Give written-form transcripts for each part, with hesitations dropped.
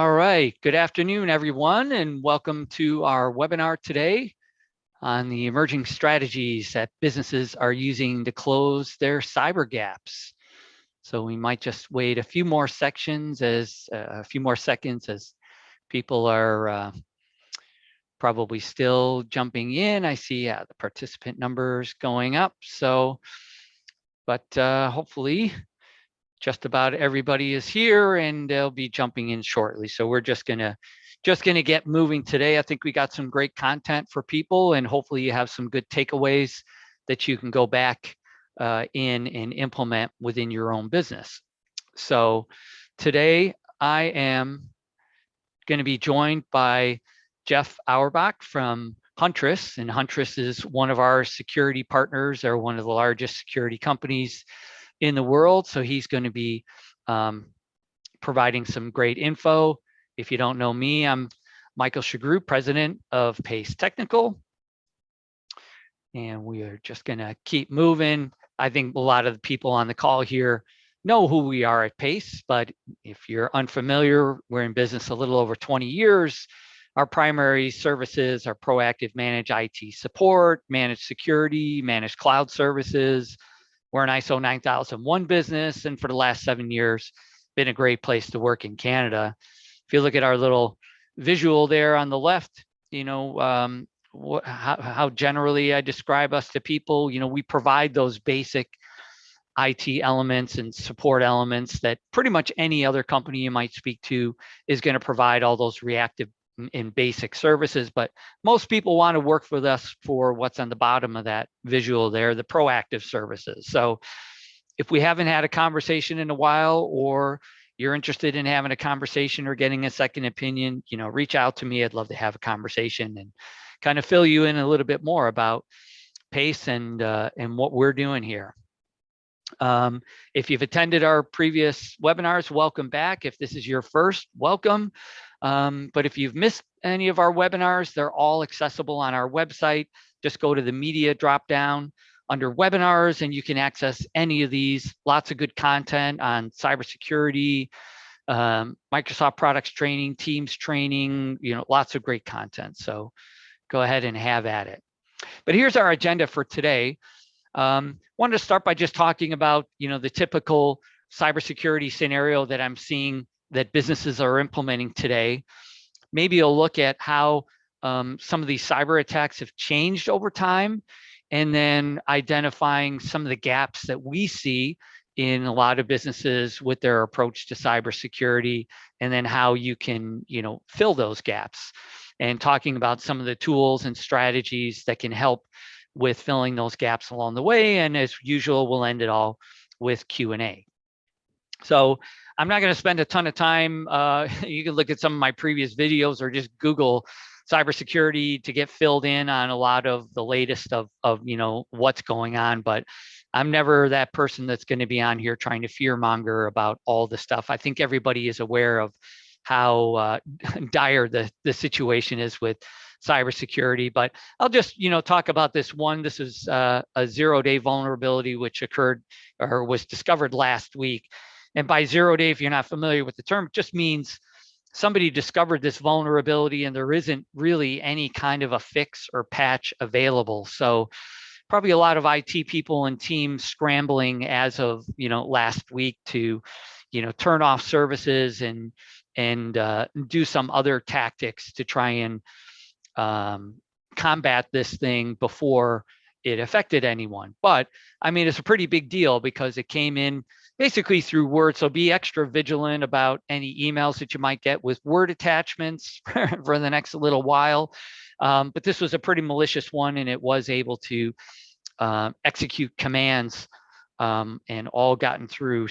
All right, good afternoon, everyone, and welcome to our webinar today on the emerging strategies that businesses are using to close their cyber gaps. So we might just wait a few more seconds as people are probably still jumping in. I see the participant numbers going up. But hopefully just about everybody is here and they'll be jumping in shortly. So we're just gonna get moving today. I think we got some great content for people, and hopefully you have some good takeaways that you can go back in and implement within your own business. So today I am going to be joined by Jeff Auerbach from Huntress, and Huntress is one of our security partners. They're one of the largest security companies in the world. So he's going to be providing some great info. If you don't know me, I'm Michael Shagru, president of Pace Technical. And we are just going to keep moving. I think a lot of the people on the call here know who we are at Pace, but if you're unfamiliar, we're in business a little over 20 years. Our primary services are proactive managed IT support, managed security, managed cloud services. We're an ISO 9001 business, and for the last 7 years, been a great place to work in Canada. If you look at our little visual there on the left, you know, how generally I describe us to people. You know, we provide those basic IT elements and support elements that pretty much any other company you might speak to is going to provide all those reactive and basic services, but most people want to work with us for what's on the bottom of that visual there, the proactive services. So if we haven't had a conversation in a while, or you're interested in having a conversation or getting a second opinion, you know, reach out to me. I'd love to have a conversation and kind of fill you in a little bit more about Pace and what we're doing here. If you've attended our previous webinars, welcome back. If this is your first, welcome. But if you've missed any of our webinars, they're all accessible on our website. Just go to the media drop-down under webinars, and you can access any of these. Lots of good content on cybersecurity, Microsoft products training, Teams training, you know, lots of great content. So go ahead and have at it. But here's our agenda for today. Wanted to start by just talking about, you know, the typical cybersecurity scenario that I'm seeing that businesses are implementing today. Maybe you'll look at how some of these cyber attacks have changed over time, and then identifying some of the gaps that we see in a lot of businesses with their approach to cybersecurity, and then how you can, you know, fill those gaps, and talking about some of the tools and strategies that can help with filling those gaps along the way. And as usual, we'll end it all with Q&A. So I'm not going to spend a ton of time. You can look at some of my previous videos or just Google cybersecurity to get filled in on a lot of the latest of you know, what's going on. But I'm never that person that's going to be on here trying to fear monger about all the stuff. I think everybody is aware of how dire the situation is with cybersecurity, but I'll just, you know, talk about this one. This is a 0-day vulnerability which occurred or was discovered last week. And by 0-day, if you're not familiar with the term, it just means somebody discovered this vulnerability and there isn't really any kind of a fix or patch available. So probably a lot of IT people and teams scrambling as of, you know, last week to, you know, turn off services and do some other tactics to try and combat this thing before it affected anyone. But I mean, it's a pretty big deal because it came in basically through Word. So be extra vigilant about any emails that you might get with Word attachments for the next little while. But this was a pretty malicious one, and it was able to execute commands and all gotten through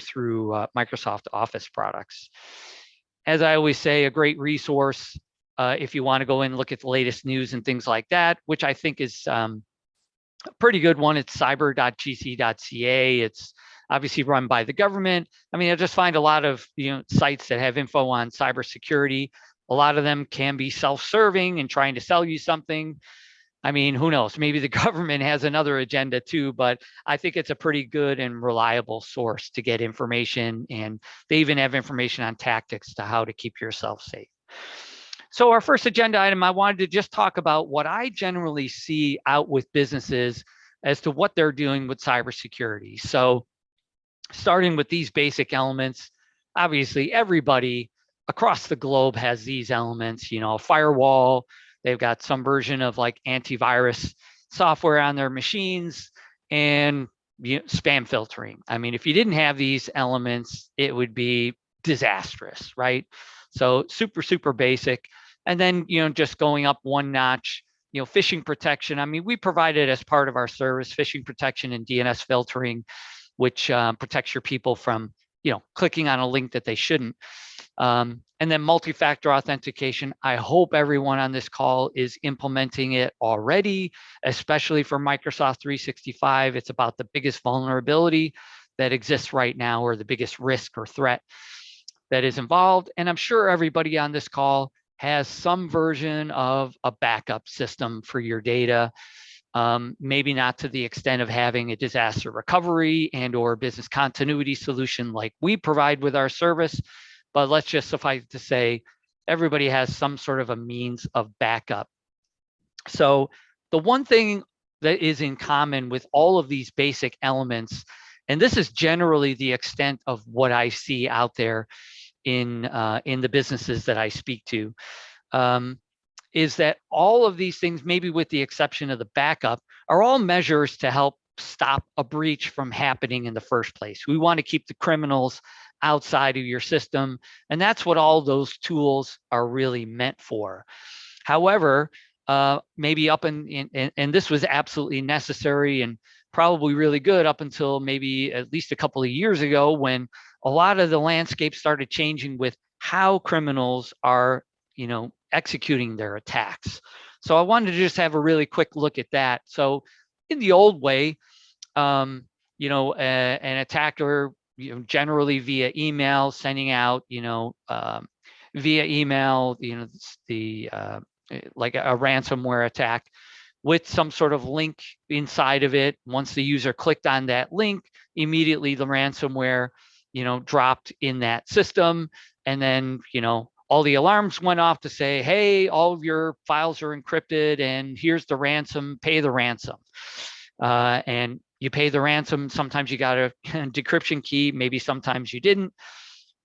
Microsoft Office products. As I always say, a great resource if you want to go in and look at the latest news and things like that, which I think is a pretty good one. It's cyber.gc.ca. It's obviously run by the government. I mean, I just find a lot of, you know, sites that have info on cybersecurity. A lot of them can be self-serving and trying to sell you something. I mean, who knows? Maybe the government has another agenda too, but I think it's a pretty good and reliable source to get information. And they even have information on tactics to how to keep yourself safe. So our first agenda item, I wanted to just talk about what I generally see out with businesses as to what they're doing with cybersecurity. So starting with these basic elements, obviously everybody across the globe has these elements, a firewall, they've got some version of like antivirus software on their machines, and spam filtering. I mean, if you didn't have these elements, it would be disastrous, right? So super, super basic. And then, just going up one notch, phishing protection. I mean, we provide it as part of our service, phishing protection and DNS filtering, which protects your people from, clicking on a link that they shouldn't. And then multi-factor authentication. I hope everyone on this call is implementing it already, especially for Microsoft 365. It's about the biggest vulnerability that exists right now, or the biggest risk or threat that is involved. And I'm sure everybody on this call has some version of a backup system for your data. Maybe not to the extent of having a disaster recovery and or business continuity solution like we provide with our service, but let's just suffice to say, everybody has some sort of a means of backup. So the one thing that is in common with all of these basic elements, and this is generally the extent of what I see out there in the businesses that I speak to, is that all of these things, maybe with the exception of the backup, are all measures to help stop a breach from happening in the first place. We want to keep the criminals outside of your system, and that's what all those tools are really meant for. However, maybe and this was absolutely necessary and probably really good up until maybe at least a couple of years ago, when a lot of the landscape started changing with how criminals are, executing their attacks. So I wanted to just have a really quick look at that. So in the old way, an attacker, generally via email, sending out, via email, like a ransomware attack with some sort of link inside of it. Once the user clicked on that link, immediately the ransomware, dropped in that system. And then, all the alarms went off to say, hey, all of your files are encrypted and here's the ransom, pay the ransom. And you pay the ransom. Sometimes you got a decryption key, maybe sometimes you didn't,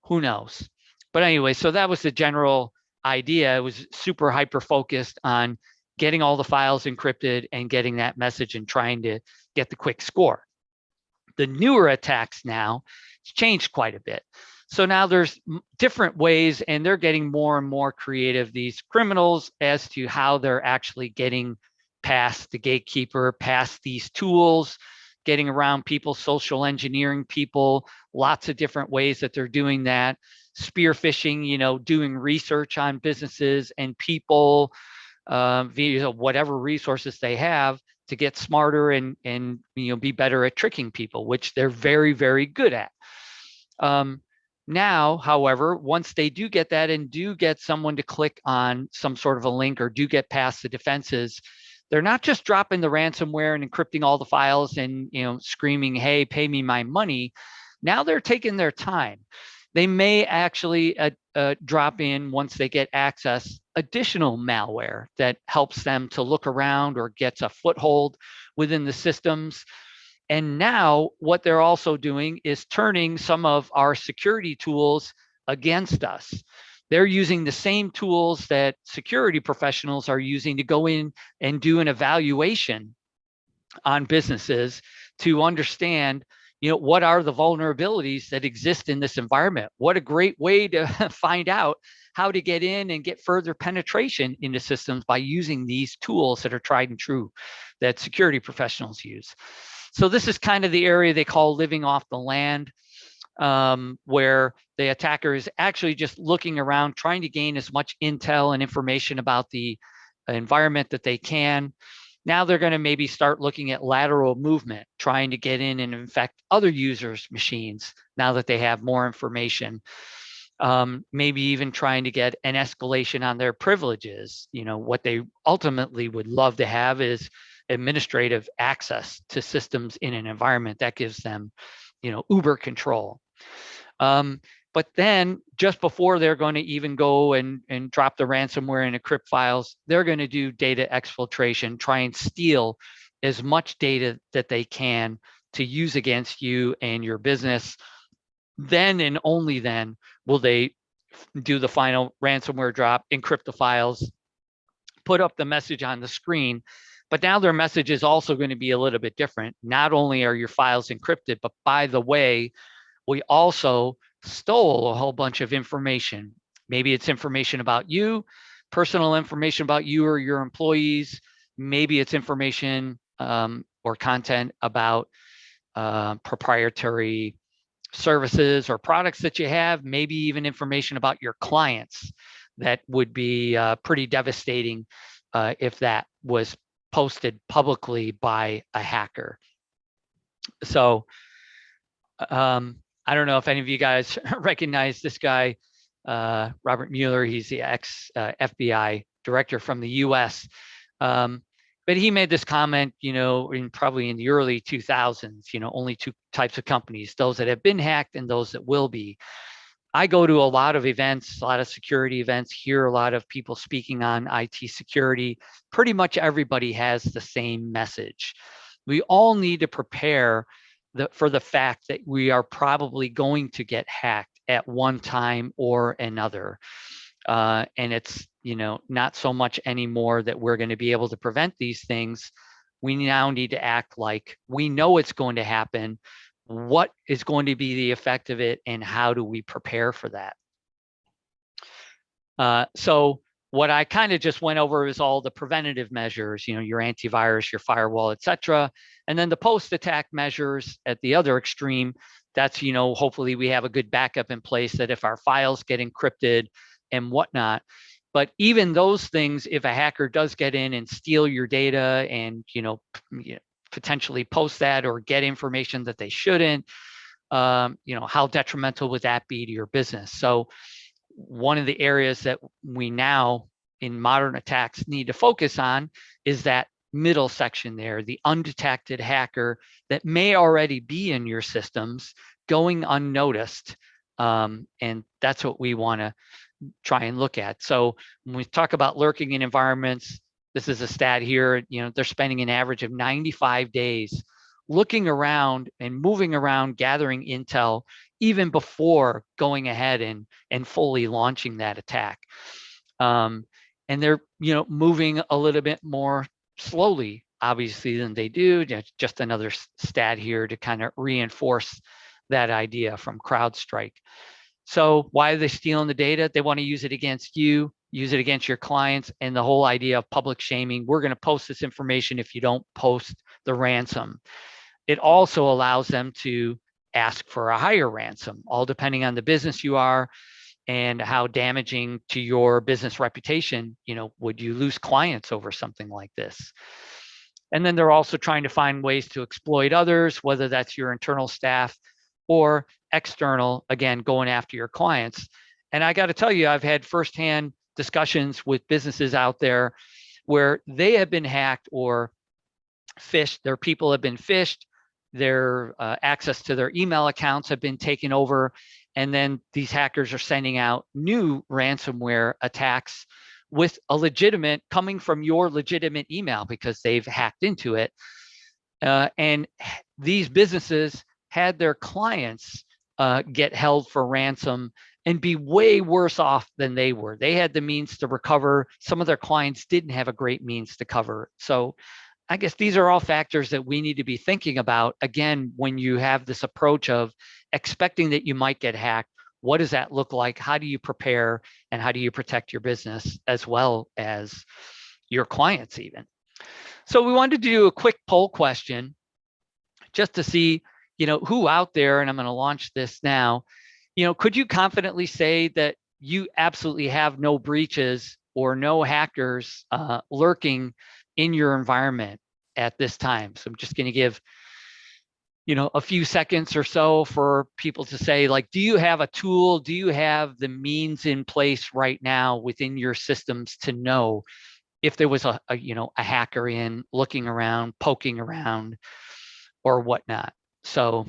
who knows? But anyway, so that was the general idea. It was super hyper focused on getting all the files encrypted and getting that message and trying to get the quick score. The newer attacks now, it's changed quite a bit. So now there's different ways, and they're getting more and more creative, these criminals, as to how they're actually getting past the gatekeeper, past these tools, getting around people, social engineering people, lots of different ways that they're doing that. Spear phishing, doing research on businesses and people via whatever resources they have to get smarter and be better at tricking people, which they're very, very good at. Now, however, once they do get that and do get someone to click on some sort of a link or do get past the defenses, they're not just dropping the ransomware and encrypting all the files and screaming, hey, pay me my money. Now they're taking their time. They may actually drop in, once they get access, additional malware that helps them to look around or gets a foothold within the systems. And now what they're also doing is turning some of our security tools against us. They're using the same tools that security professionals are using to go in and do an evaluation on businesses to understand, what are the vulnerabilities that exist in this environment? What a great way to find out how to get in and get further penetration into systems by using these tools that are tried and true that security professionals use. So this is kind of the area they call living off the land, where the attacker is actually just looking around, trying to gain as much intel and information about the environment that they can. Now they're going to maybe start looking at lateral movement, trying to get in and infect other users' machines now that they have more information. maybe even trying to get an escalation on their privileges. What they ultimately would love to have is administrative access to systems in an environment that gives them, uber control. But then just before they're going to even go and drop the ransomware and encrypt files, they're going to do data exfiltration, try and steal as much data that they can to use against you and your business. Then and only then will they do the final ransomware drop, encrypt the files, put up the message on the screen. But now their message is also going to be a little bit different. Not only are your files encrypted, but by the way, we also stole a whole bunch of information. Maybe it's information about you, personal information about you or your employees. Maybe it's information or content about proprietary services or products that you have, maybe even information about your clients that would be pretty devastating if that was posted publicly by a hacker. So I don't know if any of you guys recognize this guy, Robert Mueller. He's the ex-FBI director from the US. But he made this comment, probably in the early 2000s, only two types of companies, those that have been hacked and those that will be. I go to a lot of events, a lot of security events, hear a lot of people speaking on IT security. Pretty much everybody has the same message. We all need to prepare for the fact that we are probably going to get hacked at one time or another. And it's, not so much anymore that we're going to be able to prevent these things. We now need to act like we know it's going to happen. What is going to be the effect of it, and how do we prepare for that? So what I kind of just went over is all the preventative measures, your antivirus, your firewall, et cetera. And then the post-attack measures at the other extreme, that's, hopefully we have a good backup in place that if our files get encrypted and whatnot. But even those things, if a hacker does get in and steal your data and, potentially post that or get information that they shouldn't, how detrimental would that be to your business? So one of the areas that we now in modern attacks need to focus on is that middle section there, the undetected hacker that may already be in your systems going unnoticed. And that's what we want to try and look at. So when we talk about lurking in environments, this is a stat here, they're spending an average of 95 days looking around and moving around, gathering intel, even before going ahead and fully launching that attack. And they're, moving a little bit more slowly, obviously, than they do. Just another stat here to kind of reinforce that idea from CrowdStrike. So why are they stealing the data? They want to use it against you, use it against your clients, and the whole idea of public shaming. We're going to post this information if you don't post the ransom. It also allows them to ask for a higher ransom, all depending on the business you are and how damaging to your business reputation, would you lose clients over something like this? And then they're also trying to find ways to exploit others, whether that's your internal staff or external, again, going after your clients. And I got to tell you, I've had firsthand discussions with businesses out there where they have been hacked or phished, their people have been phished, their access to their email accounts have been taken over, and then these hackers are sending out new ransomware attacks with a legitimate, coming from your legitimate email because they've hacked into it. And these businesses had their clients get held for ransom and be way worse off than they were. They had the means to recover. Some of their clients didn't have a great means to cover. So I guess these are all factors that we need to be thinking about. Again, when you have this approach of expecting that you might get hacked, what does that look like? How do you prepare, and how do you protect your business as well as your clients even? So we wanted to do a quick poll question just to see, who out there, and I'm going to launch this now, could you confidently say that you absolutely have no breaches or no hackers lurking in your environment at this time? So I'm just going to give a few seconds or so for people to say, like, do you have a tool? Do you have the means in place right now within your systems to know if there was a hacker in, looking around, poking around, or whatnot? So,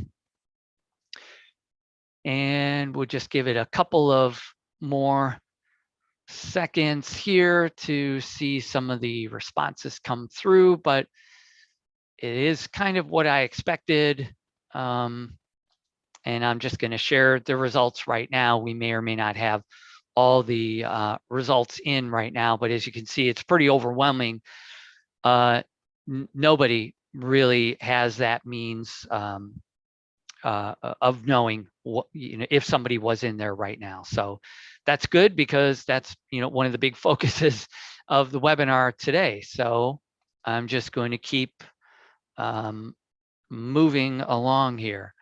and we'll just give it a couple of more seconds here to see some of the responses come through, but it is kind of what I expected. And I'm just going to share the results right now. We may or may not have all the results in right now, but as you can see, it's pretty overwhelming. Nobody really has that means of knowing what, if somebody was in there right now. So that's good, because that's one of the big focuses of the webinar today. So I'm just going to keep moving along here.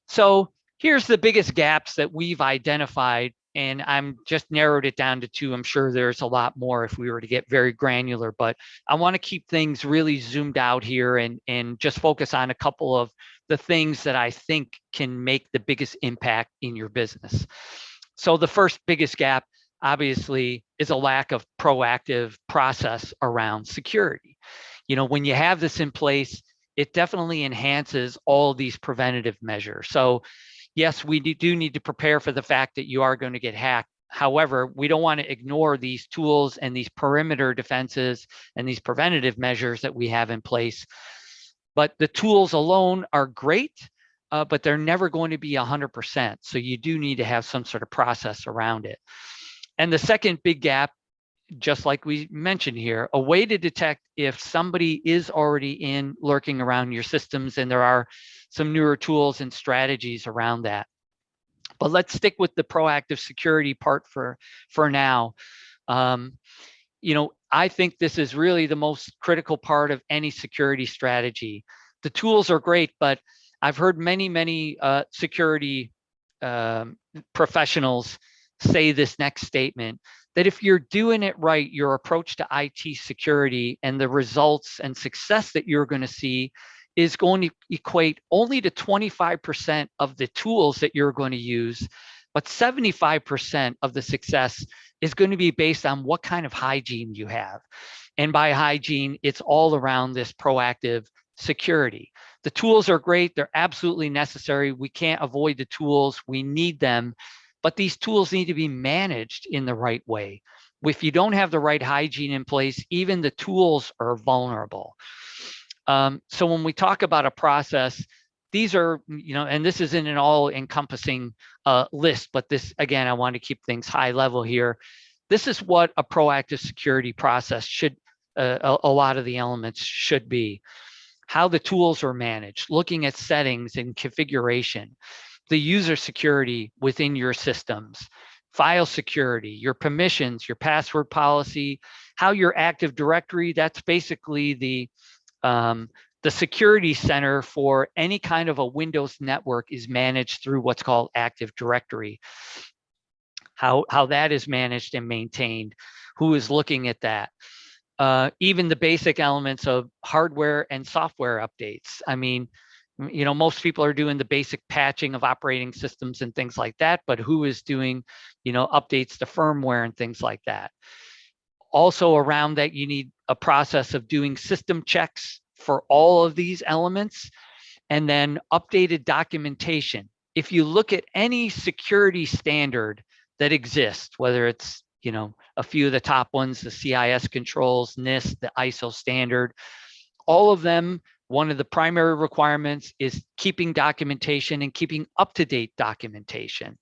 So here's the biggest gaps that we've identified, and I'm just narrowed it down to 2. I'm sure there's a lot more if we were to get very granular, but I want to keep things really zoomed out here and just focus on a couple of the things that I think can make the biggest impact in your business. So the first biggest gap, obviously, is a lack of proactive process around security. When you have this in place, it definitely enhances all these preventative measures. So yes, we do need to prepare for the fact that you are going to get hacked. However, we don't want to ignore these tools and these perimeter defenses and these preventative measures that we have in place. But the tools alone are great, but they're never going to be 100%. So you do need to have some sort of process around it. And the second big gap, just like we mentioned here, a way to detect if somebody is already lurking around your systems, and there are some newer tools and strategies around that. But let's stick with the proactive security part for now. I think this is really the most critical part of any security strategy. The tools are great, but I've heard many security professionals say this next statement, that if you're doing it right, your approach to IT security and the results and success that you're going to see is going to equate only to 25% of the tools that you're going to use, but 75% of the success is going to be based on what kind of hygiene you have. And by hygiene, it's all around this proactive security. The tools are great. They're absolutely necessary. We can't avoid the tools. We need them. But these tools need to be managed in the right way. If you don't have the right hygiene in place, even the tools are vulnerable. So when we talk about a process, these are, and this isn't an all-encompassing list, but this, again, I want to keep things high level here. This is what a proactive security process should, a lot of the elements should be. How the tools are managed, looking at settings and configuration, the user security within your systems, file security, your permissions, your password policy, how your Active Directory, that's basically the security center for any kind of a Windows network, is managed through what's called Active Directory. How that is managed and maintained, who is looking at that. Even the basic elements of hardware and software updates. I mean, most people are doing the basic patching of operating systems and things like that, but who is doing, updates to firmware and things like that? Also around that, you need a process of doing system checks for all of these elements, and then updated documentation. If you look at any security standard that exists, whether it's, a few of the top ones, the CIS controls, NIST, the ISO standard, all of them, one of the primary requirements is keeping documentation and keeping up-to-date documentation.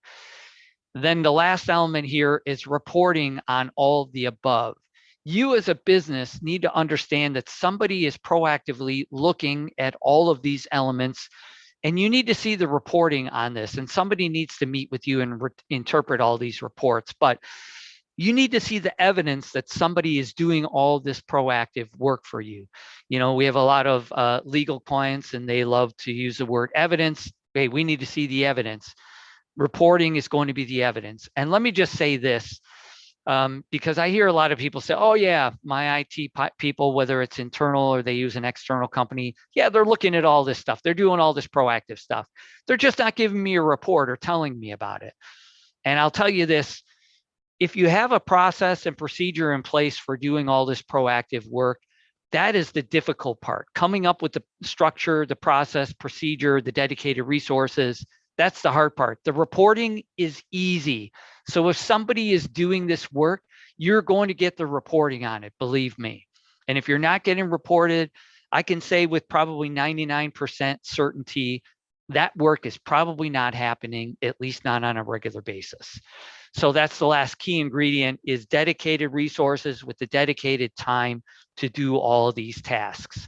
Then the last element here is reporting on all the above. You as a business need to understand that somebody is proactively looking at all of these elements, and you need to see the reporting on this, and somebody needs to meet with you and interpret all these reports. But you need to see the evidence that somebody is doing all this proactive work for you. We have a lot of legal clients, and they love to use the word evidence. Hey, we need to see the evidence. Reporting is going to be the evidence. And let me just say this. Because I hear a lot of people say, oh yeah, my IT people, whether it's internal or they use an external company, yeah, they're looking at all this stuff. They're doing all this proactive stuff. They're just not giving me a report or telling me about it. And I'll tell you this, if you have a process and procedure in place for doing all this proactive work, that is the difficult part. Coming up with the structure, the process, procedure, the dedicated resources, that's the hard part. The reporting is easy. So if somebody is doing this work, you're going to get the reporting on it, believe me. And if you're not getting reported, I can say with probably 99% certainty that work is probably not happening, at least not on a regular basis. So that's the last key ingredient, is dedicated resources with the dedicated time to do all of these tasks.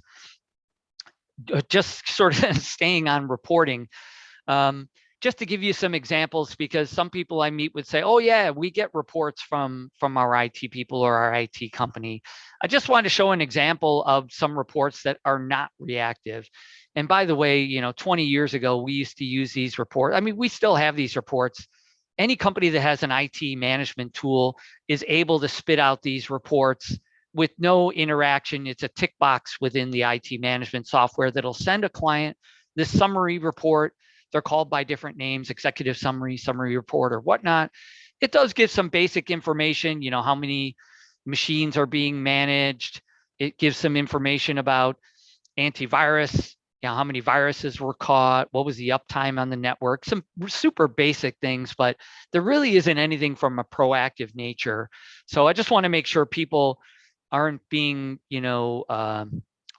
Just sort of staying on reporting, just to give you some examples, because some people I meet would say, oh yeah, we get reports from our IT people or our IT company. I just wanted to show an example of some reports that are not reactive. And by the way, 20 years ago, we used to use these reports. I mean, we still have these reports. Any company that has an IT management tool is able to spit out these reports with no interaction. It's a tick box within the IT management software that'll send a client this summary report. They're called by different names, executive summary, summary report, or whatnot. It does give some basic information, how many machines are being managed. It gives some information about antivirus, how many viruses were caught, what was the uptime on the network, some super basic things, but there really isn't anything from a proactive nature. So I just want to make sure people aren't being,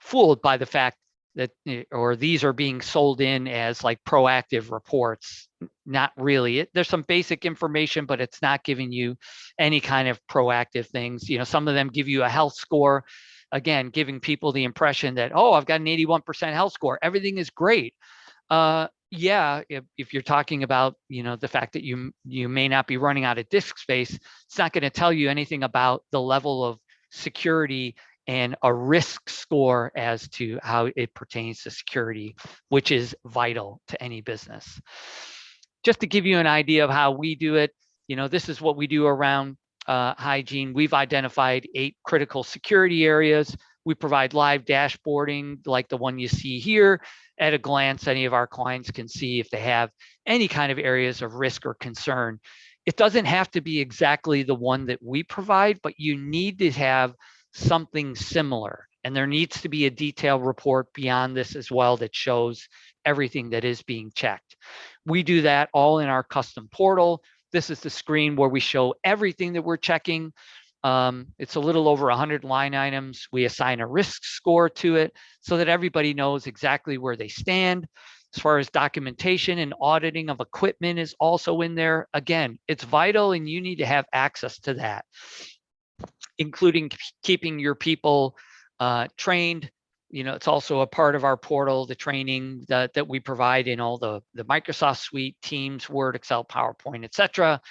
fooled by the fact that, or these are being sold in as like proactive reports. Not really. There's some basic information, but it's not giving you any kind of proactive things. Some of them give you a health score, again, giving people the impression that, oh, I've got an 81% health score, everything is great. Yeah, if you're talking about, the fact that you may not be running out of disk space, it's not going to tell you anything about the level of security and a risk score as to how it pertains to security, which is vital to any business. Just to give you an idea of how we do it, this is what we do around hygiene. We've identified 8 critical security areas. We provide live dashboarding like the one you see here. At a glance, any of our clients can see if they have any kind of areas of risk or concern. It doesn't have to be exactly the one that we provide, but you need to have something similar. And there needs to be a detailed report beyond this as well that shows everything that is being checked. We do that all in our custom portal. This is the screen where we show everything that we're checking. It's a little over 100 line items. We assign a risk score to it so that everybody knows exactly where they stand. As far as documentation and auditing of equipment is also in there. Again, it's vital and you need to have access to that, including keeping your people trained. It's also a part of our portal, the training that we provide in all the Microsoft suite, Teams, Word, Excel, PowerPoint, etc.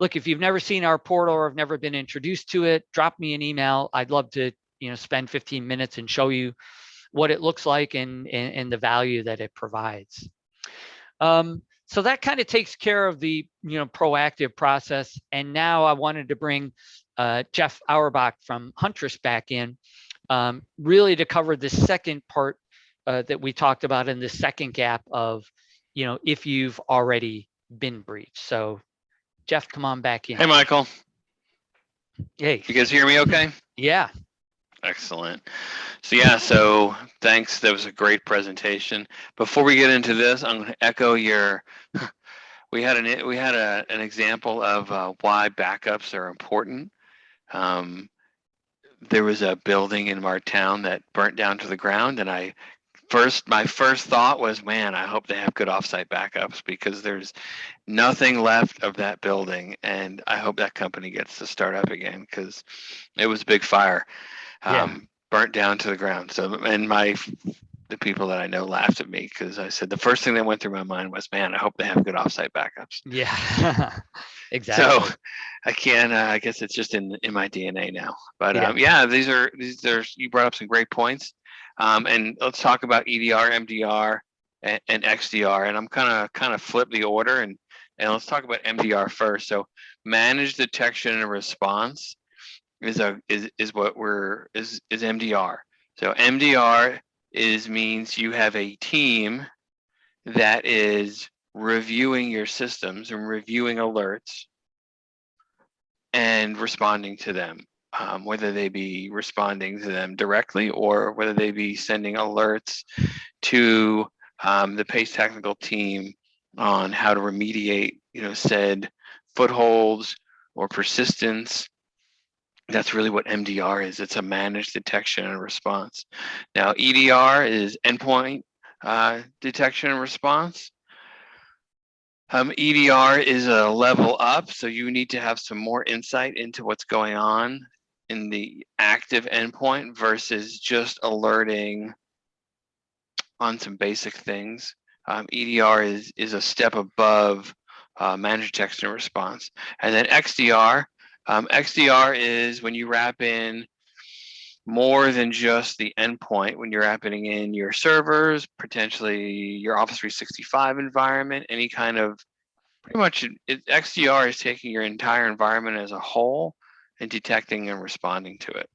Look, if you've never seen our portal or have never been introduced to it, drop me an email. I'd love to, spend 15 minutes and show you what it looks like and the value that it provides. So that kind of takes care of the, proactive process. And now I wanted to bring Jeff Auerbach from Huntress back in, really to cover the second part that we talked about in the second gap of, if you've already been breached. So Jeff, come on back in. Hey, Michael. Hey. You guys hear me okay? Yeah. Excellent. So thanks. That was a great presentation. Before we get into this, I'm going to echo your. We had an example of why backups are important. There was a building in our town that burnt down to the ground, and my first thought was, man, I hope they have good offsite backups because there's nothing left of that building, and I hope that company gets to start up again because it was a big fire. Burnt down to the ground. So, and the people that I know laughed at me because I said the first thing that went through my mind was, man, I hope they have good offsite backups. Yeah, exactly. So I can't. I guess it's just in my DNA now. But these are you brought up some great points. And let's talk about EDR, MDR, and XDR. And I'm kind of flip the order and And let's talk about MDR first. So managed detection and response is MDR. So MDR means you have a team that is reviewing your systems and reviewing alerts and responding to them, whether they be responding to them directly or whether they be sending alerts to the PACE technical team on how to remediate, said footholds or persistence. That's really what MDR is. It's a managed detection and response. Now, EDR is endpoint detection and response. EDR is a level up, so you need to have some more insight into what's going on in the active endpoint versus just alerting on some basic things. EDR is a step above managed detection and response. And then XDR. XDR is when you wrap in more than just the endpoint, when you're wrapping in your servers, potentially your Office 365 environment, any kind of, pretty much XDR is taking your entire environment as a whole and detecting and responding to it.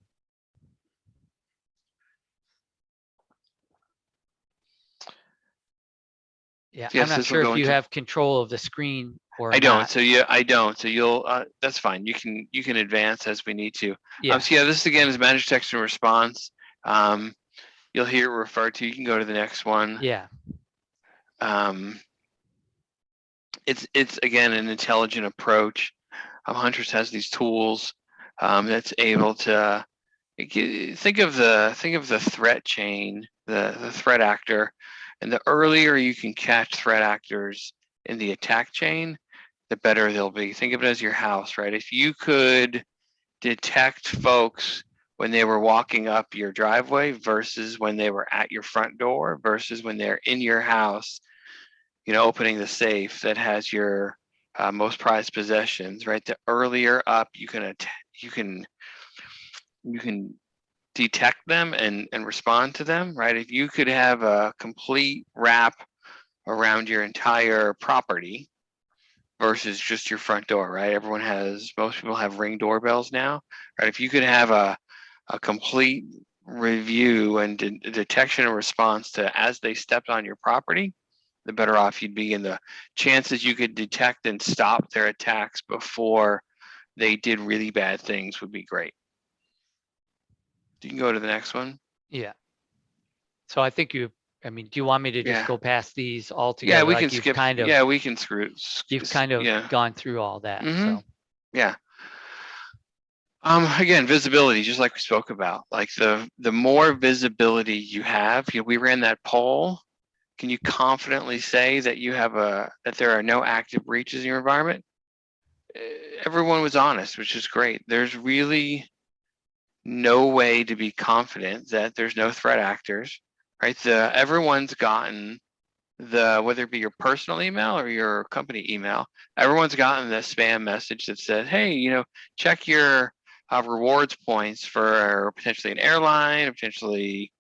Yeah, Yes, I'm not sure if you have control of the screen or I don't. not. So yeah, I don't. So you'll. That's fine. You can advance as we need to. Yeah. So yeah, this again is managed detection and response. You'll hear it referred to. You can go to the next one. Yeah. It's again an intelligent approach. Huntress has these tools that's able to think of the threat chain, the threat actor, and the earlier you can catch threat actors in the attack chain, the better they'll be. Think of it as your house, right? If you could detect folks when they were walking up your driveway versus when they were at your front door versus when they're in your house, opening the safe that has your most prized possessions, right? The earlier up you can detect them and respond to them, right? If you could have a complete wrap around your entire property versus just your front door, right? Most people have Ring doorbells now, right? If you could have a complete review and detection and response to as they stepped on your property, the better off you'd be, and the chances you could detect and stop their attacks before they did really bad things would be great. You can go to the next one. Yeah. So I think do you want me to just go past these all together? Yeah, we can skip. Yeah, we can screw. You've kind of gone through all that. So yeah. Again, visibility, just like we spoke about. Like the more visibility you have, we ran that poll. Can you confidently say that that there are no active breaches in your environment? Everyone was honest, which is great. There's really no way to be confident that there's no threat actors, right? Everyone's gotten whether it be your personal email or your company email, everyone's gotten the spam message that said, hey, check your rewards points for potentially an airline, potentially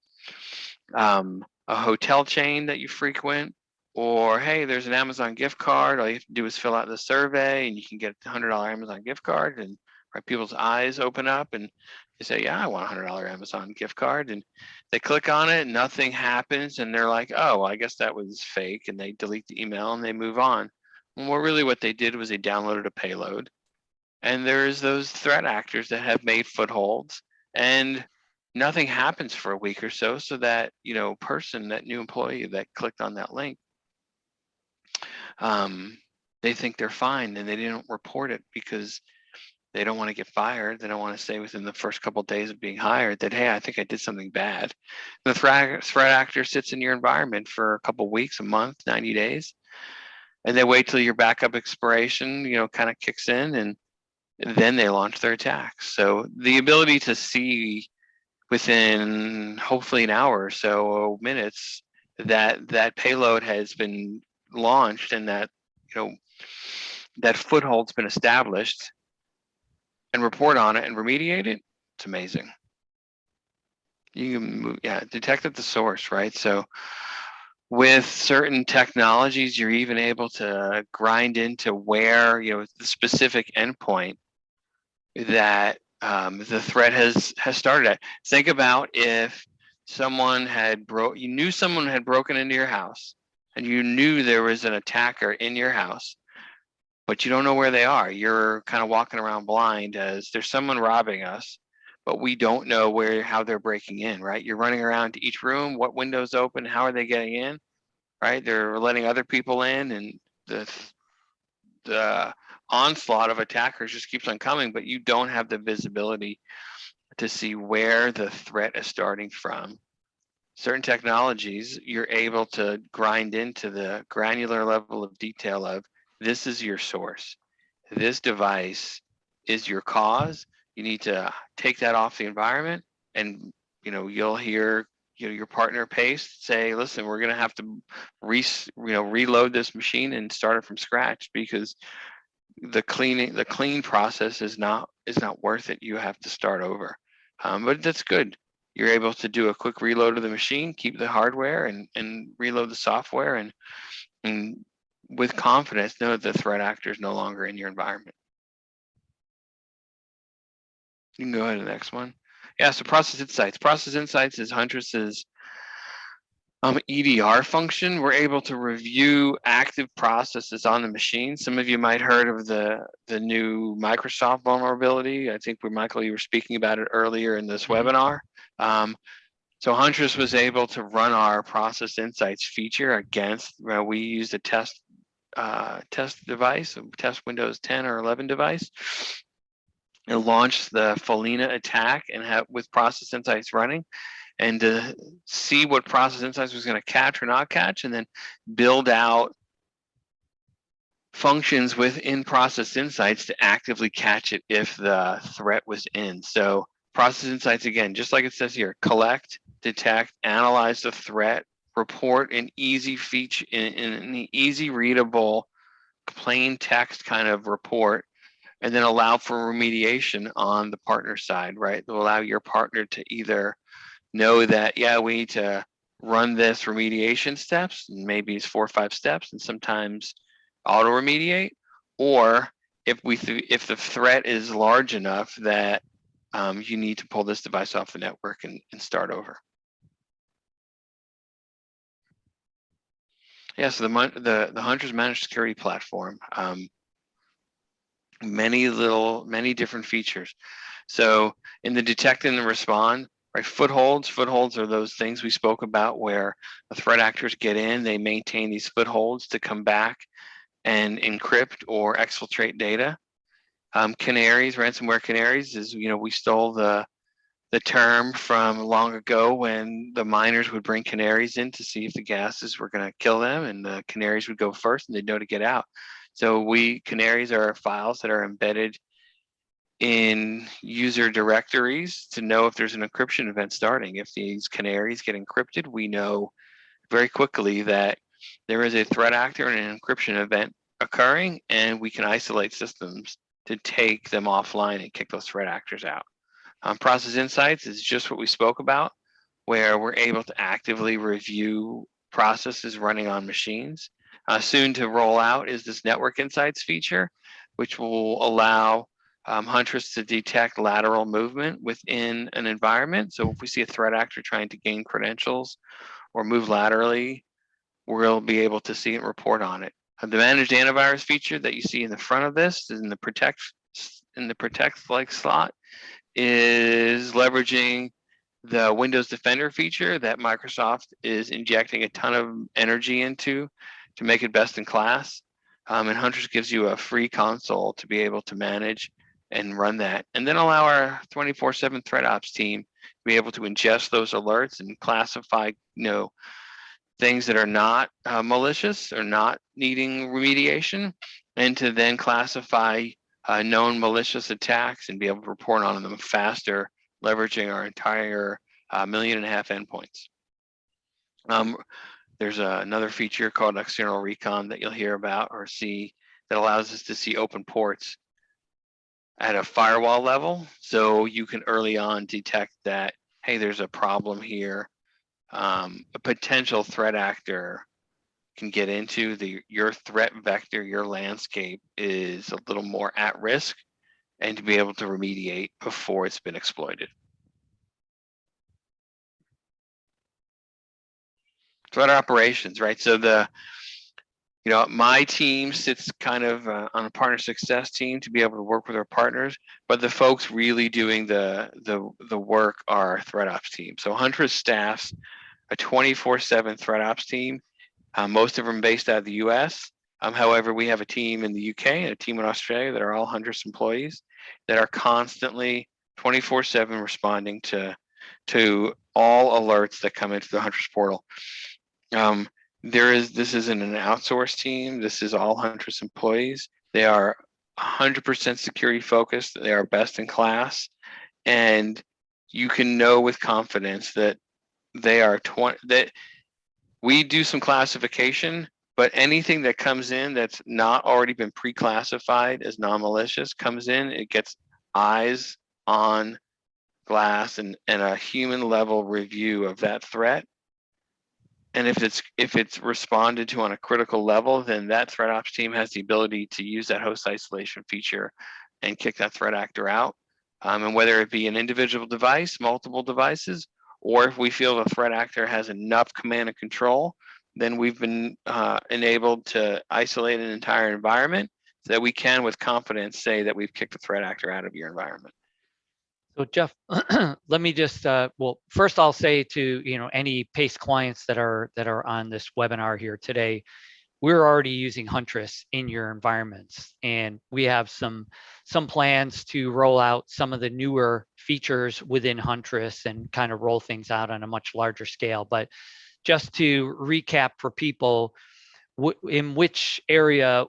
a hotel chain that you frequent, or hey, there's an Amazon gift card. All you have to do is fill out the survey and you can get a $100 Amazon gift card. And right, people's eyes open up and they say, yeah, I want a $100 Amazon gift card. And they click on it, nothing happens. And they're like, oh, well, I guess that was fake. And they delete the email and they move on. Well, really what they did was they downloaded a payload. And there's those threat actors that have made footholds, and nothing happens for a week or so. So that, that new employee that clicked on that link, they think they're fine and they didn't report it because they don't want to get fired. They don't want to say within the first couple of days of being hired that, hey, I think I did something bad. The threat actor sits in your environment for a couple of weeks, a month, 90 days, and they wait till your backup expiration, kind of kicks in, and then they launch their attacks. So the ability to see within hopefully an hour or so, minutes, that payload has been launched and that that foothold's been established, and report on it and remediate it, it's amazing. You can detect at the source, right? So With certain technologies, you're even able to grind into where, you know, the specific endpoint that the threat has started at. Think about if someone had you knew someone had broken into your house, and you knew there was an attacker in your house, but you don't know where they are. You're kind of walking around blind as there's someone robbing us, but we don't know how they're breaking in, right? You're running around to each room, what windows open, how are they getting in, right? They're letting other people in, and the onslaught of attackers just keeps on coming, but you don't have the visibility to see where the threat is starting from. Certain technologies, you're able to grind into the granular level of detail of this is your source. This device is your cause. You need to take that off the environment, and you'll hear your partner Pace say, listen, we're going to have to reload this machine and start it from scratch because the clean process is not worth it. You have to start over. But that's good. You're able to do a quick reload of the machine, keep the hardware, and reload the software, and with confidence know that the threat actor is no longer in your environment. You can go ahead to the next one. Yeah, so Process Insights. Process Insights is Huntress's EDR function. We're able to review active processes on the machine. Some of you might heard of the new Microsoft vulnerability. I think Michael, you were speaking about it earlier in this webinar. So Huntress was able to run our Process Insights feature against. We used a test device, a test Windows 10 or 11 device. It launched the Felina attack and with Process Insights running, and to see what Process Insights was going to catch or not catch, and then build out functions within Process Insights to actively catch it if the threat was in. So Process Insights, again, just like it says here, collect, detect, analyze the threat, report an easy feature in an easy readable, plain text kind of report, and then allow for remediation on the partner side, right? They'll allow your partner to either know that, yeah, we need to run this remediation steps, and maybe it's 4 or 5 steps, and sometimes auto remediate, or if the threat is large enough that you need to pull this device off the network and start over. Yeah, so the Huntress Managed Security Platform, many different features. So in the detect and the respond, right? Footholds are those things we spoke about where the threat actors get in, they maintain these footholds to come back and encrypt or exfiltrate data. Canaries, ransomware canaries is, we stole the term from long ago when the miners would bring canaries in to see if the gases were going to kill them, and the canaries would go first and they'd know to get out. So canaries are files that are embedded in user directories to know if there's an encryption event starting. If these canaries get encrypted, we know very quickly that there is a threat actor and an encryption event occurring, and we can isolate systems to take them offline and kick those threat actors out. Process Insights is just what we spoke about, where we're able to actively review processes running on machines. Soon to roll out is this Network Insights feature, which will allow Huntress to detect lateral movement within an environment. So if we see a threat actor trying to gain credentials or move laterally, we'll be able to see and report on it. The managed antivirus feature that you see in the front of this is in the protect like slot, is leveraging the Windows Defender feature that Microsoft is injecting a ton of energy into to make it best in class. And Huntress gives you a free console to be able to manage and run that, and then allow our 24/7 threat ops team to be able to ingest those alerts and classify, things that are not malicious or not needing remediation, and to then classify known malicious attacks and be able to report on them faster, leveraging our entire 1.5 million endpoints. There's another feature called External Recon that you'll hear about or see that allows us to see open ports at a firewall level. So you can early on detect that, hey, there's a problem here. a potential threat actor can get into, your threat vector, your landscape is a little more at risk, and to be able to remediate before it's been exploited. Threat operations, right? So my team sits kind of on a partner success team to be able to work with our partners, but the folks really doing the work are our threat ops team. So Huntress staffs a 24/7 threat ops team, most of them based out of the US. However, we have a team in the UK and a team in Australia that are all Huntress employees that are constantly 24/7 responding to all alerts that come into the Huntress portal. This isn't an outsourced team. This is all Huntress employees. They are 100% security focused. They are best in class, and you can know with confidence that that we do some classification, but anything that comes in that's not already been pre-classified as non-malicious comes in. It gets eyes on glass and a human level review of that threat. And if it's responded to on a critical level, then that threat ops team has the ability to use that host isolation feature and kick that threat actor out. And whether it be an individual device, multiple devices, or if we feel the threat actor has enough command and control, then we've been enabled to isolate an entire environment so that we can, with confidence, say that we've kicked the threat actor out of your environment. So Jeff, let me just, well, first I'll say to, any PACE clients that are on this webinar here today, we're already using Huntress in your environments, and we have some plans to roll out some of the newer features within Huntress and kind of roll things out on a much larger scale. But just to recap for people, in which area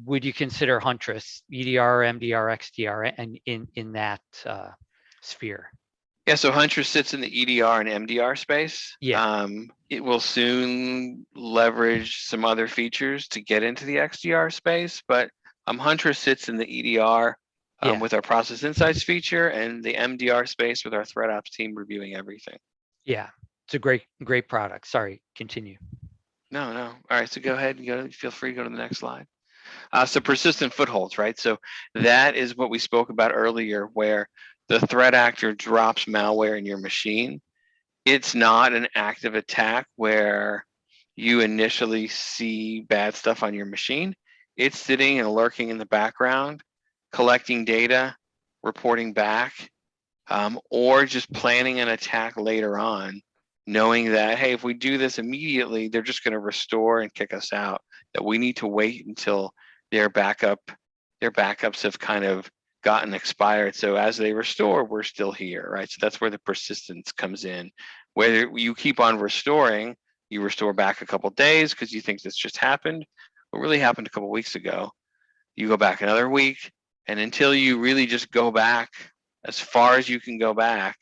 would you consider Huntress, EDR, MDR, XDR, and in that sphere? Yeah, so Huntress sits in the EDR and MDR space. Yeah. It will soon leverage some other features to get into the XDR space, but Huntress sits in the EDR with our process insights feature, and the MDR space with our threat ops team reviewing everything. Yeah, it's a great product. Sorry, continue. No. All right, so go ahead and feel free to go to the next slide. So persistent footholds, right? So that is what we spoke about earlier, where the threat actor drops malware in your machine. It's not an active attack where you initially see bad stuff on your machine. It's sitting and lurking in the background, collecting data, reporting back, or just planning an attack later on, knowing that, hey, if we do this immediately, they're just going to restore and kick us out, that we need to wait until their backups have kind of gotten expired. So as they restore, we're still here, right? So that's where the persistence comes in. Whether you keep on restoring, you restore back a couple of days because you think this just happened. What really happened a couple of weeks ago, you go back another week, and until you really just go back as far as you can go back,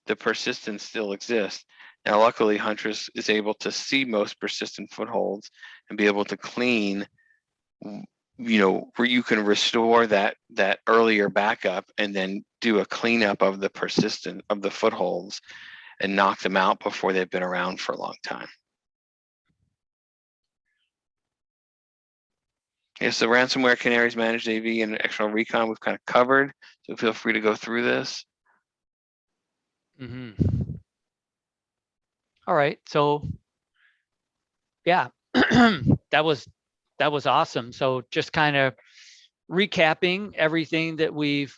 the persistence still exists. Now, luckily, Huntress is able to see most persistent footholds and be able to clean, where you can restore that earlier backup and then do a cleanup of the footholds and knock them out before they've been around for a long time. Yeah, so ransomware, canaries, managed AV, and external recon we've kind of covered. So feel free to go through this. All right, so yeah, that was awesome. So just kind of recapping everything that we've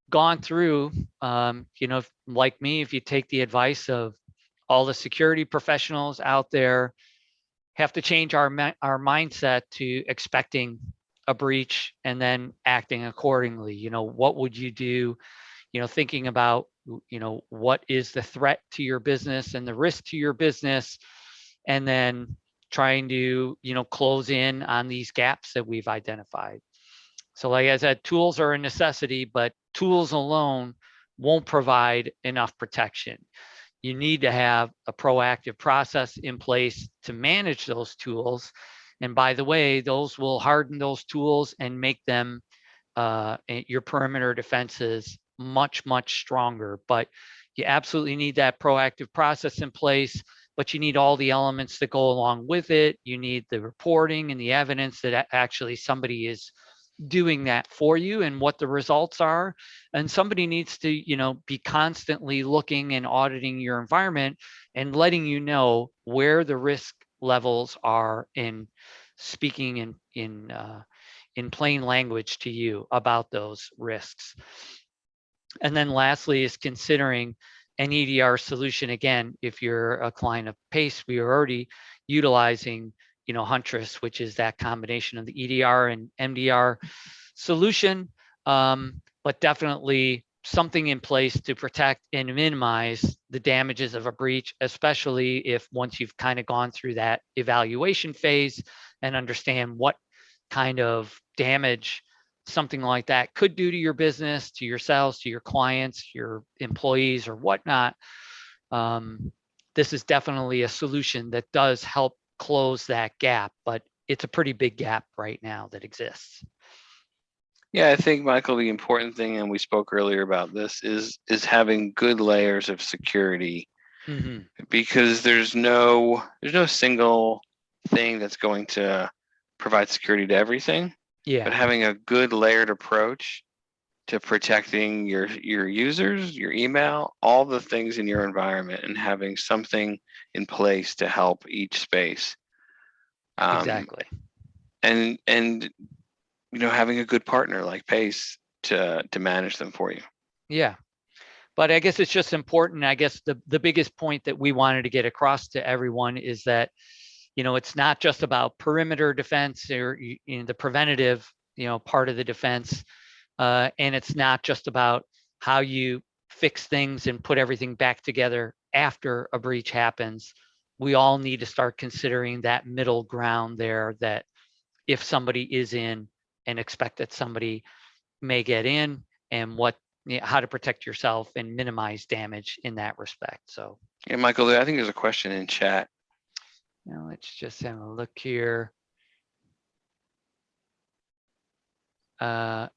gone through, like me, if you take the advice of all the security professionals out there, have to change our mindset to expecting a breach and then acting accordingly. What would you do? Thinking about, what is the threat to your business and the risk to your business, and then trying to, close in on these gaps that we've identified. So like I said, tools are a necessity, but tools alone won't provide enough protection. You need to have a proactive process in place to manage those tools. And by the way, those will harden those tools and make them your perimeter defenses much, much stronger. But You absolutely need that proactive process in place, but you need all the elements that go along with it. You need the reporting and the evidence that actually somebody is doing that for you and what the results are. And somebody needs to, be constantly looking and auditing your environment and letting you know where the risk levels are in speaking in plain language to you about those risks. And then lastly is considering an EDR solution. Again, if you're a client of PACE, we are already utilizing, Huntress, which is that combination of the EDR and MDR solution, but definitely something in place to protect and minimize the damages of a breach, especially if once you've kind of gone through that evaluation phase and understand what kind of damage something like that could do to your business, to yourselves, to your clients, your employees, or whatnot. This is definitely a solution that does help close that gap, but it's a pretty big gap right now that exists. Yeah, I think, Michael, the important thing, and we spoke earlier about this, is having good layers of security, because there's no single thing that's going to provide security to everything. Yeah. But having a good layered approach to protecting your users, your email, all the things in your environment, and having something in place to help each space. Exactly. And having a good partner like PACE to manage them for you. Yeah. But I guess it's just important. I guess the biggest point that we wanted to get across to everyone is that, it's not just about perimeter defense or the preventative, part of the defense. And it's not just about how you fix things and put everything back together after a breach happens. We all need to start considering that middle ground there, that if somebody is in, and expect that somebody may get in, and how to protect yourself and minimize damage in that respect. So yeah, Michael, I think there's a question in chat. now let's just have a look here. So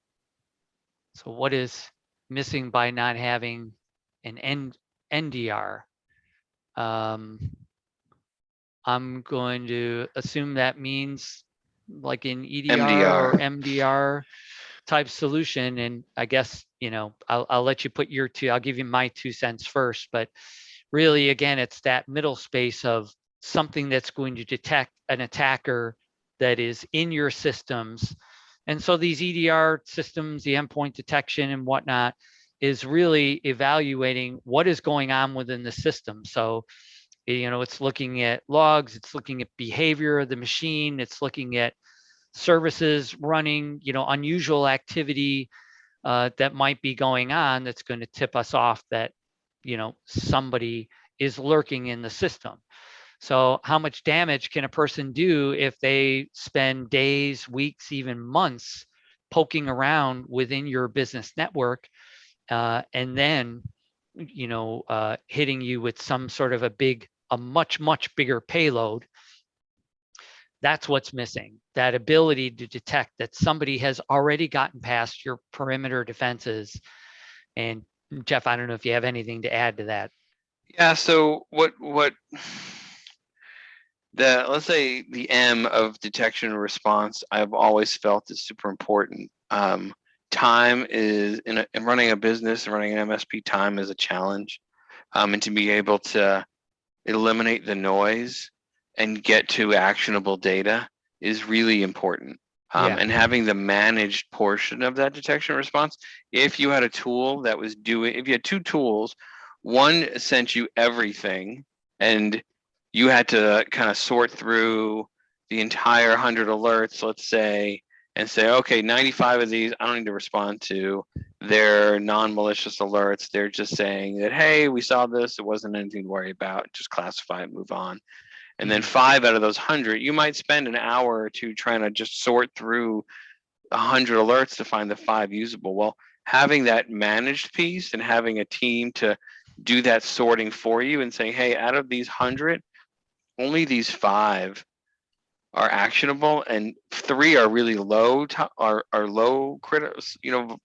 what is missing by not having an NDR? I'm going to assume that means like an EDR or MDR type solution. And I guess, I'll let you put I'll give you my 2 cents first, but really, again, it's that middle space of something that's going to detect an attacker that is in your systems. And so these EDR systems, the endpoint detection and whatnot, is really evaluating what is going on within the system. So, it's looking at logs, it's looking at behavior of the machine, it's looking at services running, unusual activity that might be going on that's going to tip us off that, somebody is lurking in the system. So how much damage can a person do if they spend days, weeks, even months poking around within your business network, and then, hitting you with some sort of a much, much bigger payload? That's what's missing, that ability to detect that somebody has already gotten past your perimeter defenses. And Jeff, I don't know if you have anything to add to that. Yeah, so what let's say the M of detection and response, I've always felt is super important. Time is in running a business, running an MSP, time is a challenge. And to be able to eliminate the noise and get to actionable data is really important. And having the managed portion of that detection response, if you had a tool that was if you had 2 tools, one sent you everything and you had to kind of sort through the entire 100 alerts, let's say, and say, okay, 95 of these I don't need to respond to. They're non-malicious alerts. They're just saying that, hey, we saw this. It wasn't anything to worry about. Just classify it, move on. And then 5 out of those 100, you might spend an hour or two trying to just sort through 100 alerts to find the 5 usable. Well, having that managed piece and having a team to do that sorting for you and saying, hey, out of these 100, only these 5 are actionable, and 3 are really low low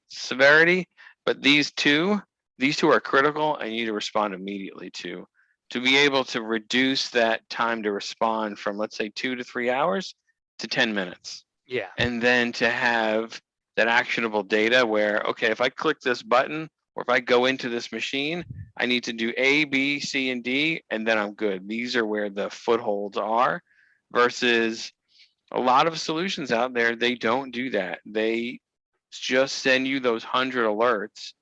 severity, but these 2 these two are critical and you need to respond immediately to be able to reduce that time to respond from, let's say, 2 to 3 hours to 10 minutes. Yeah. And then to have that actionable data where, okay, if I click this button or if I go into this machine, I need to do A, B, C, and D, and then I'm good. These are where the footholds are, versus a lot of solutions out there, they don't do that. They just send you those 100 alerts,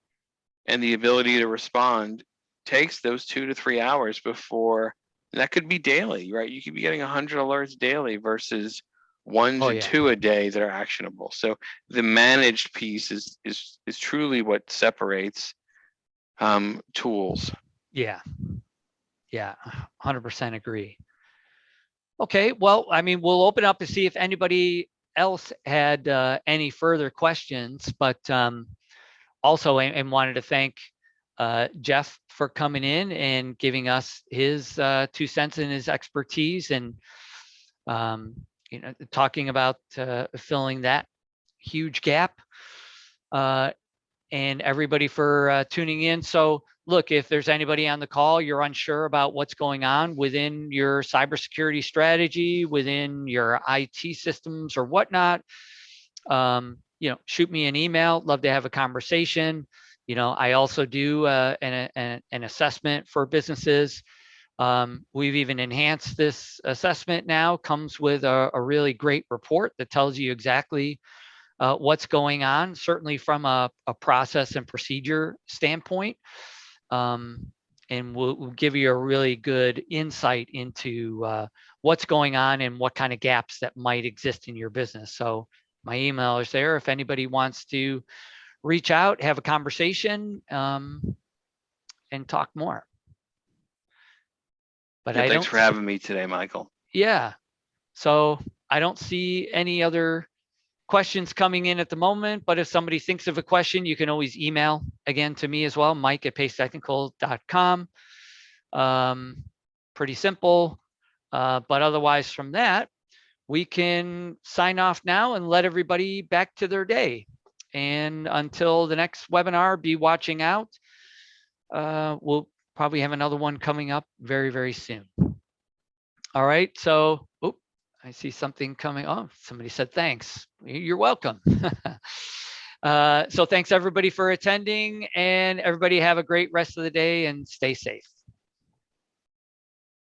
and the ability to respond takes those 2 to 3 hours before. That could be daily, right? You could be getting 100 alerts daily versus 1 to 2 a day that are actionable. So the managed piece is truly what separates tools. Yeah. 100% agree. Okay, well, I mean, we'll open up to see if anybody else had any further questions, but also and wanted to thank Jeff for coming in and giving us his 2 cents and his expertise, and talking about filling that huge gap, and everybody for tuning in. So look, if there's anybody on the call, you're unsure about what's going on within your cybersecurity strategy, within your IT systems or whatnot, shoot me an email. Love to have a conversation. I also do an assessment for businesses. We've even enhanced this assessment now. Comes with a really great report that tells you exactly what's going on, certainly from a process and procedure standpoint. And we'll give you a really good insight into what's going on and what kind of gaps that might exist in your business. So my email is there if anybody wants to reach out, have a conversation, and talk more. But yeah, thanks for having me today, Michael. Yeah. So I don't see any other questions coming in at the moment, but if somebody thinks of a question, you can always email again to me as well, mike@pacetechnical.com. Pretty simple. But otherwise from that, we can sign off now and let everybody back to their day. And until the next webinar, be watching out. We'll probably have another one coming up very, very soon. All right. So, I see something coming. Oh, somebody said thanks. You're welcome. So thanks everybody for attending, and everybody have a great rest of the day and stay safe.